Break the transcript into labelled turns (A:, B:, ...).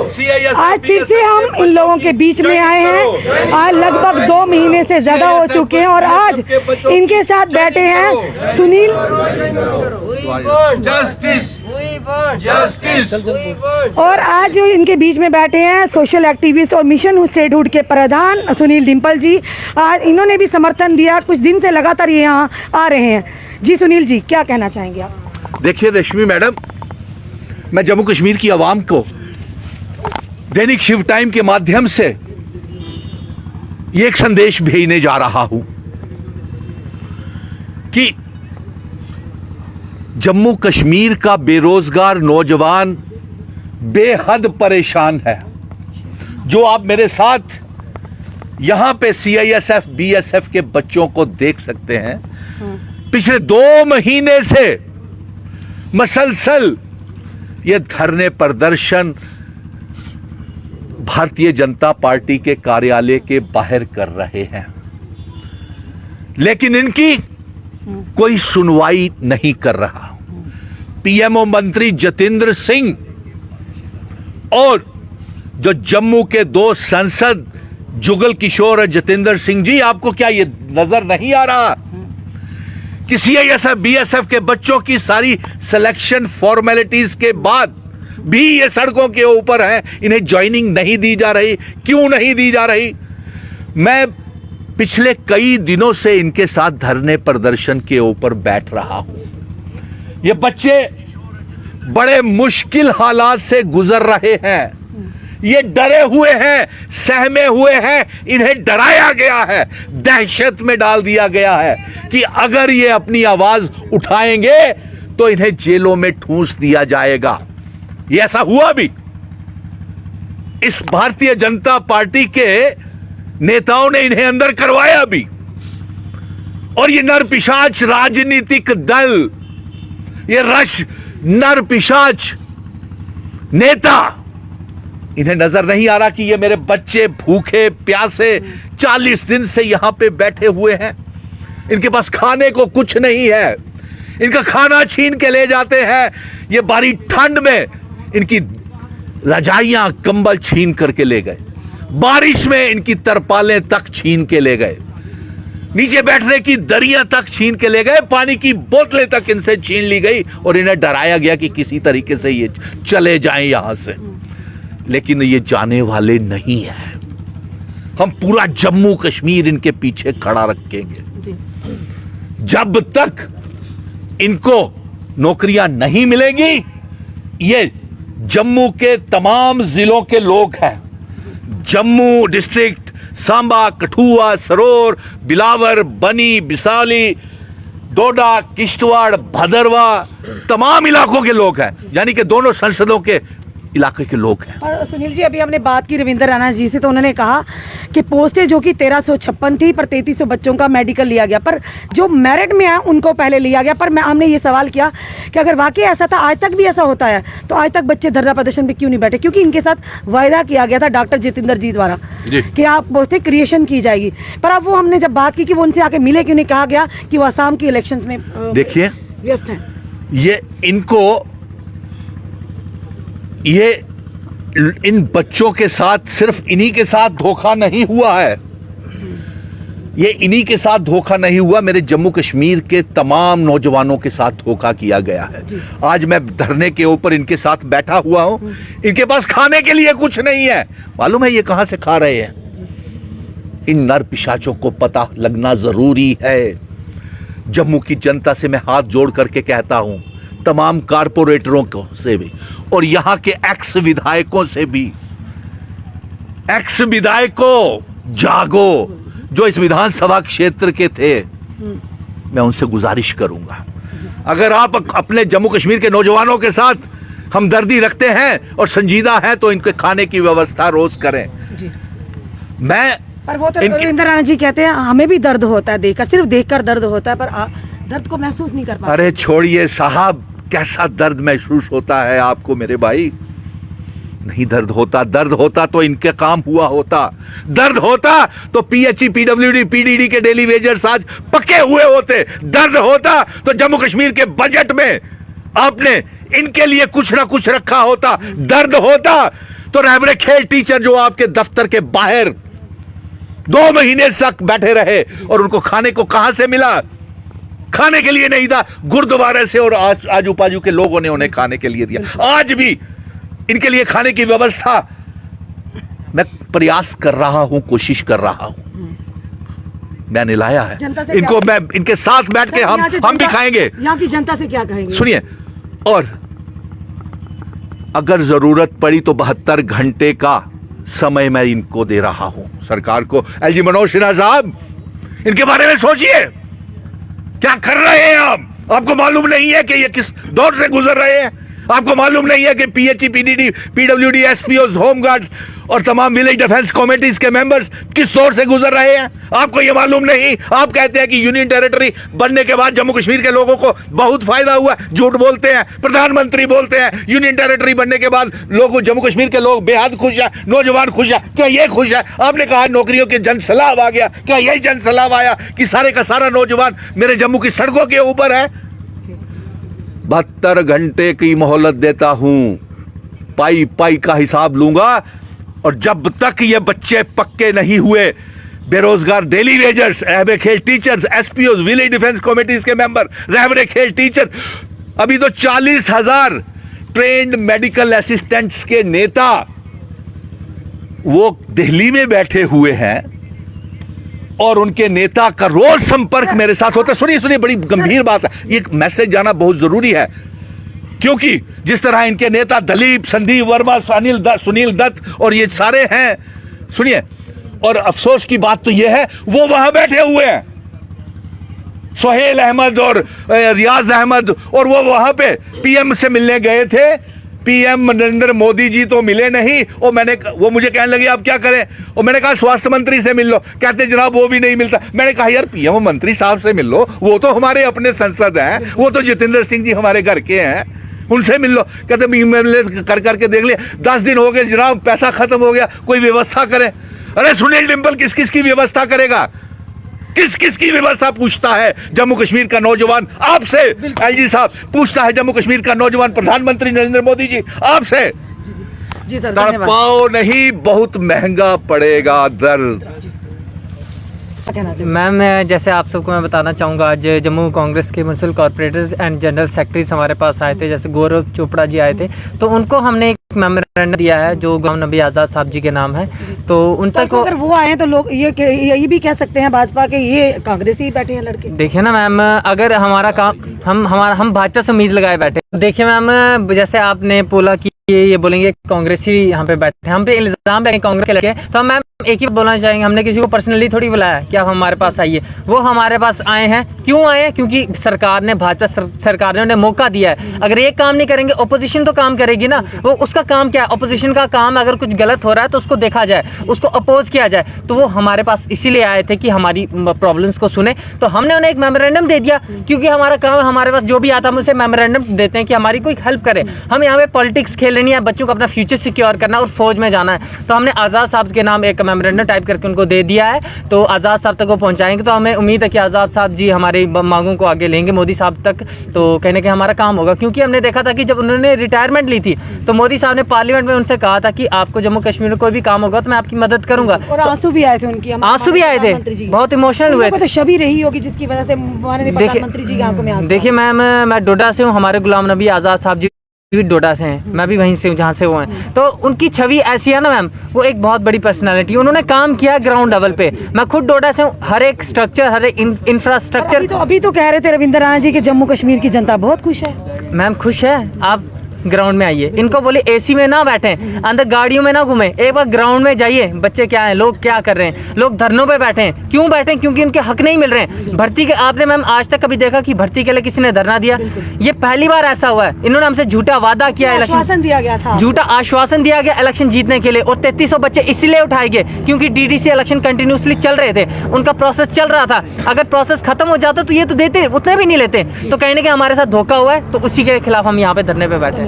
A: आज फिर से हम इन लोगों के बीच में आए हैं। आज लगभग 2 महीने से ज्यादा हो चुके हैं और आज इनके साथ बैठे हैं सुनील
B: जस्टिस
A: और आज जो इनके बीच में बैठे हैं सोशल एक्टिविस्ट और मिशन स्टेटहुड के प्रधान सुनील डिम्पल जी। आज इन्होंने भी समर्थन दिया, कुछ दिन से लगातार ये यहाँ आ रहे हैं। जी सुनील जी, क्या कहना चाहेंगे आप?
B: देखिए रश्मि मैडम, मैं जम्मू कश्मीर की आवाम को दैनिक शिव टाइम के माध्यम से ये एक संदेश भेजने जा रहा हूं कि जम्मू कश्मीर का बेरोजगार नौजवान बेहद परेशान है। जो आप मेरे साथ यहां पे CISF BSF के बच्चों को देख सकते हैं, पिछले 2 महीने से मसलसल ये धरने प्रदर्शन भारतीय जनता पार्टी के कार्यालय के बाहर कर रहे हैं, लेकिन इनकी कोई सुनवाई नहीं कर रहा। PMO मंत्री जितेंद्र सिंह और जो जम्मू के 2 सांसद जुगल किशोर और जितेंद्र सिंह जी, आपको क्या ये नजर नहीं आ रहा कि CISF BSF के बच्चों की सारी सिलेक्शन फॉर्मेलिटीज के बाद भी ये सड़कों के ऊपर है, इन्हें ज्वाइनिंग नहीं दी जा रही? क्यों नहीं दी जा रही? मैं पिछले कई दिनों से इनके साथ धरने प्रदर्शन के ऊपर बैठ रहा हूं। ये बच्चे बड़े मुश्किल हालात से गुजर रहे हैं, ये डरे हुए हैं, सहमे हुए हैं, इन्हें डराया गया है, दहशत में डाल दिया गया है कि अगर ये अपनी आवाज उठाएंगे तो इन्हें जेलों में ठूंस दिया जाएगा। ये ऐसा हुआ भी। इस भारतीय जनता पार्टी के नेताओं ने इन्हें अंदर करवाया भी, और ये नरपिशाच राजनीतिक दल, ये नर पिशाच नेता, इन्हें नजर नहीं आ रहा कि ये मेरे बच्चे भूखे प्यासे 40 दिन से यहां पे बैठे हुए हैं, इनके पास खाने को कुछ नहीं है, इनका खाना छीन के ले जाते हैं, ये बारी ठंड में इनकी रजाइयां कंबल छीन करके ले गए, बारिश में इनकी तरपालें तक छीन के ले गए, नीचे बैठने की दरियां तक छीन के ले गए, पानी की बोतलें तक इनसे छीन ली गई और इन्हें डराया गया कि किसी तरीके से ये चले जाएं यहां से। लेकिन ये जाने वाले नहीं है। हम पूरा जम्मू कश्मीर इनके पीछे खड़ा रखेंगे जब तक इनको नौकरियां नहीं मिलेंगी। ये जम्मू के तमाम जिलों के लोग हैं, जम्मू डिस्ट्रिक्ट, सांबा, कठुआ, सरोर, बिलावर, बनी, बिसाली, डोडा, किश्तवाड़, भदरवा, तमाम इलाकों के लोग हैं, यानी कि दोनों संसदों के इलाके के लोग हैं।
A: और सुनील जी, अभी हमने बात की रविंद्र राणा जी से, तो उन्होंने कहा कि पोस्टें जो कि 1356 थी पर 3300 बच्चों का मेडिकल लिया गया, पर जो मेरिट में है उनको पहले लिया गया। पर हमने ये सवाल किया कि अगर वाकई ऐसा था, आज तक भी ऐसा होता है, तो आज तक बच्चे धरना प्रदर्शन पे क्यों नहीं बैठे? क्योंकि इनके साथ वायदा किया गया था डॉक्टर जितेंद्र जी द्वारा कि आप पोस्टें क्रिएशन की जाएगी, पर अब वो हमने जब बात की कि वो उनसे आके मिले, क्यों नहीं कहा गया कि वो असम के इलेक्शन में
B: देखिए
A: व्यस्त हैं।
B: ये इन बच्चों के साथ सिर्फ इन्हीं के साथ धोखा नहीं हुआ है, ये इन्हीं के साथ धोखा नहीं हुआ, मेरे जम्मू कश्मीर के तमाम नौजवानों के साथ धोखा किया गया है। आज मैं धरने के ऊपर इनके साथ बैठा हुआ हूं, इनके पास खाने के लिए कुछ नहीं है। मालूम है ये कहां से खा रहे हैं? इन नर पिशाचों को पता लगना जरूरी है। जम्मू की जनता से मैं हाथ जोड़ करके कहता हूं, तमाम कारपोरेटरों को से भी और यहां के एक्स विधायकों से भी, एक्स विधायकों जागो, जो इस विधानसभा क्षेत्र के थे, मैं उनसे गुजारिश करूंगा, अगर आप अपने जम्मू कश्मीर के नौजवानों के साथ हमदर्दी रखते हैं और संजीदा हैं तो इनके खाने की व्यवस्था रोज करें।
A: पर वो तो रविंद्र राणा जी कहते हैं हमें भी दर्द होता है देखकर, सिर्फ देखकर दर्द होता है, पर दर्द को महसूस नहीं कर पाते।
B: अरे छोड़िए साहब, कैसा दर्द महसूस होता है आपको मेरे भाई? नहीं दर्द होता, दर्द होता तो इनके काम हुआ होता, दर्द होता तो PHE, PWD, PDD के डेली वेजर्स आज पक्के हुए होते, दर्द होता तो जम्मू कश्मीर के बजट में आपने इनके लिए कुछ ना कुछ रखा होता, दर्द होता तो रहबरे खेल टीचर जो आपके दफ्तर के बाहर 2 महीने तक बैठे रहे और उनको खाने को कहां से मिला? खाने के लिए नहीं था, गुरुद्वारे से और आजू बाजू के लोगों ने उन्हें खाने के लिए दिया। आज भी इनके लिए खाने की व्यवस्था मैं प्रयास कर रहा हूं, कोशिश कर रहा हूं, मैंने लाया है इनको। मैं इनके साथ बैठ के हम भी खाएंगे।
A: यहाँ की जनता से क्या कहेंगे?
B: सुनिए, और अगर जरूरत पड़ी तो 72 घंटे का समय मैं इनको दे रहा हूं, सरकार को। एलजी मनोज सिन्हा साहब, इनके बारे में सोचिए, क्या कर रहे हैं आप? आपको मालूम नहीं है कि ये किस दौर से गुजर रहे हैं? आपको मालूम नहीं है कि PHE, PDD, PWD, SPO, home guards और तमाम विलेज डिफेंस कमेटीज के मेंबर्स किस दौर से गुजर रहे हैं? आपको यह मालूम नहीं? आप कहते हैं कि यूनियन टेरिटरी बनने के बाद जम्मू कश्मीर के लोगों को बहुत फायदा हुआ। झूठ बोलते हैं, प्रधानमंत्री बोलते हैं यूनियन टेरिटरी बनने के बाद लोगों, जम्मू कश्मीर के लोग बेहद खुश है, नौजवान खुश है। क्या ये खुश है? आपने कहा नौकरियों के जन सैलाब आ गया, क्या यही जन सैलाब आया कि सारे का सारा नौजवान मेरे जम्मू की सड़कों के ऊपर है? 72 घंटे की मोहलत देता हूं, पाई पाई का हिसाब लूंगा, और जब तक ये बच्चे पक्के नहीं हुए, बेरोजगार डेली वेजर्स, रहबरे खेल teachers, SPO, village defence committees के मेंबर, रहबरे खेल टीचर, अभी तो 40,000 ट्रेन्ड मेडिकल असिस्टेंट्स के नेता वो दिल्ली में बैठे हुए हैं और उनके नेता का रोज संपर्क मेरे साथ होता है। सुनिए सुनिए, बड़ी गंभीर बात है, ये मैसेज जाना बहुत जरूरी है, क्योंकि जिस तरह इनके नेता दलीप, संदीप वर्मा, सुनील दत्त और ये सारे हैं, सुनिए, और अफसोस की बात तो ये है वो वहां बैठे हुए हैं, सोहेल अहमद और रियाज अहमद, और वो वहां पे पीएम से मिलने गए थे। पीएम नरेंद्र मोदी जी तो मिले नहीं, और वो मुझे कहने लगे आप क्या करें, और मैंने कहा स्वास्थ्य मंत्री से मिल लो। कहते जनाब वो भी नहीं मिलता। मैंने कहा यार पीएम मंत्री साहब से मिल लो, वो तो हमारे अपने संसद हैं, वो तो जितेंद्र सिंह जी हमारे घर के हैं, उनसे मिल लो। कहते कर करके देख लिया, 10 दिन हो गए जनाब, पैसा खत्म हो गया, कोई व्यवस्था करें। अरे सुनील डिंपल किस किस की व्यवस्था करेगा? किस किस की व्यवस्था पूछता है जम्मू कश्मीर का नौजवान आपसे? एलजी साहब पूछता है जम्मू कश्मीर का नौजवान प्रधानमंत्री नरेंद्र मोदी जी आपसे।
A: जी सर,
B: तड़पाओ नहीं, बहुत महंगा पड़ेगा दर्द।
C: मैम, जैसे आप सबको मैं बताना चाहूँगा, आज जम्मू कांग्रेस के municipal corporators and general secretaries हमारे पास आए थे, जैसे गौरव चोपड़ा जी आए थे, तो उनको हमने एक मेमोरेंडम दिया है जो गुलाम नबी आज़ाद साहब जी के नाम है, तो उन तक
A: अगर वो आए तो लोग ये भी कह सकते हैं भाजपा के ये कांग्रेस ही बैठे हैं लड़के।
C: देखिए ना मैम, अगर हमारा काम हम भाजपा से उम्मीद लगाए बैठे। देखिए मैम, जैसे आपने बोला कि ये बोलेंगे कांग्रेसी यहाँ पे बैठे, हम पे इल्जाम है कांग्रेस के लगे, तो मैम एक ही बोलना चाहेंगे, हमने किसी को पर्सनली थोड़ी बुलाया कि आप हमारे पास आइए। वो हमारे पास आए हैं, क्यों आए हैं? क्योंकि सरकार ने, भाजपा सरकार ने उन्हें मौका दिया है। अगर ये काम नहीं करेंगे, ओपोजिशन तो काम करेगी ना। वो उसका काम क्या है? ओपोजिशन का काम, अगर कुछ गलत हो रहा है तो उसको देखा जाए, उसको अपोज किया जाए। तो वो हमारे पास इसीलिए आए थे कि हमारी प्रॉब्लम्स को सुने, तो हमने उन्हें एक मेमोरेंडम दे दिया, क्योंकि हमारा काम, हमारे पास जो भी आता है हम उसे मेमोरेंडम देते हैं कि हमारी कोई हेल्प करे। हम यहाँ पे पॉलिटिक्स खेलनी है, बच्चों को अपना फ्यूचर सिक्योर करना और फौज में जाना है। तो हमने आज़ाद साहब के नाम एक मेमोरेंडम टाइप करके उनको दे दिया है, तो आज़ाद साहब तक वो पहुंचाएंगे। तो हमें उम्मीद है कि आज़ाद साहब जी हमारी मांगों को आगे लेंगे मोदी साहब तक, तो कहने के हमारा काम होगा। क्योंकि हमने देखा था कि जब उन्होंने रिटायरमेंट ली थी तो मोदी साहब ने पार्लियामेंट में उनसे कहा था कि आपको जम्मू कश्मीर में कोई भी काम होगा तो मैं आपकी मदद करूंगा,
A: और आंसू भी आए थे उनकी,
C: आंसू भी आए थे, बहुत इमोशनल हुए थे।
A: तो छवि रही होगी जिसकी वजह से प्रधानमंत्री जी की आंखों में आंसू।
C: देखिए मैम, मैं डोडा से हूँ, हमारे गुलाम नबी आज़ाद साहब जी भी डोडा से हैं, मैं भी वहीं से हूँ जहाँ से वो हैं। तो उनकी छवि ऐसी है ना मैम, वो एक बहुत बड़ी पर्सनालिटी, उन्होंने काम किया ग्राउंड लेवल पे। मैं खुद डोडा से हूँ, हर एक स्ट्रक्चर, हर एक इंफ्रास्ट्रक्चर।
A: अभी तो कह रहे थे रविंद्र राणा जी कि जम्मू कश्मीर की जनता बहुत खुश है।
C: मैम खुश है, आप ग्राउंड में आइए, इनको बोले एसी में ना बैठे, अंदर गाड़ियों में ना घूमे, एक बार ग्राउंड में जाइए। बच्चे क्या हैं, लोग क्या कर रहे हैं, लोग धरनों पे बैठे हैं, क्यों बैठे हैं? क्योंकि उनके हक नहीं मिल रहे हैं। भर्ती के, आपने मैम आज तक कभी देखा कि भर्ती के लिए किसी ने धरना दिया? ये पहली बार ऐसा हुआ है। इन्होंने हमसे झूठा वादा किया,
A: आश्वासन दिया गया था,
C: झूठा आश्वासन दिया गया इलेक्शन जीतने के लिए, और 3300 बच्चे इसलिए उठाए गए क्योंकि डीडीसी इलेक्शन कंटिन्यूसली चल रहे थे, उनका प्रोसेस चल रहा था। अगर प्रोसेस खत्म हो जाता तो ये तो देते, उतने भी नहीं लेते। तो कहने के हमारे साथ धोखा हुआ है, तो उसी के खिलाफ हम यहाँ पे धरने पे बैठे हैं।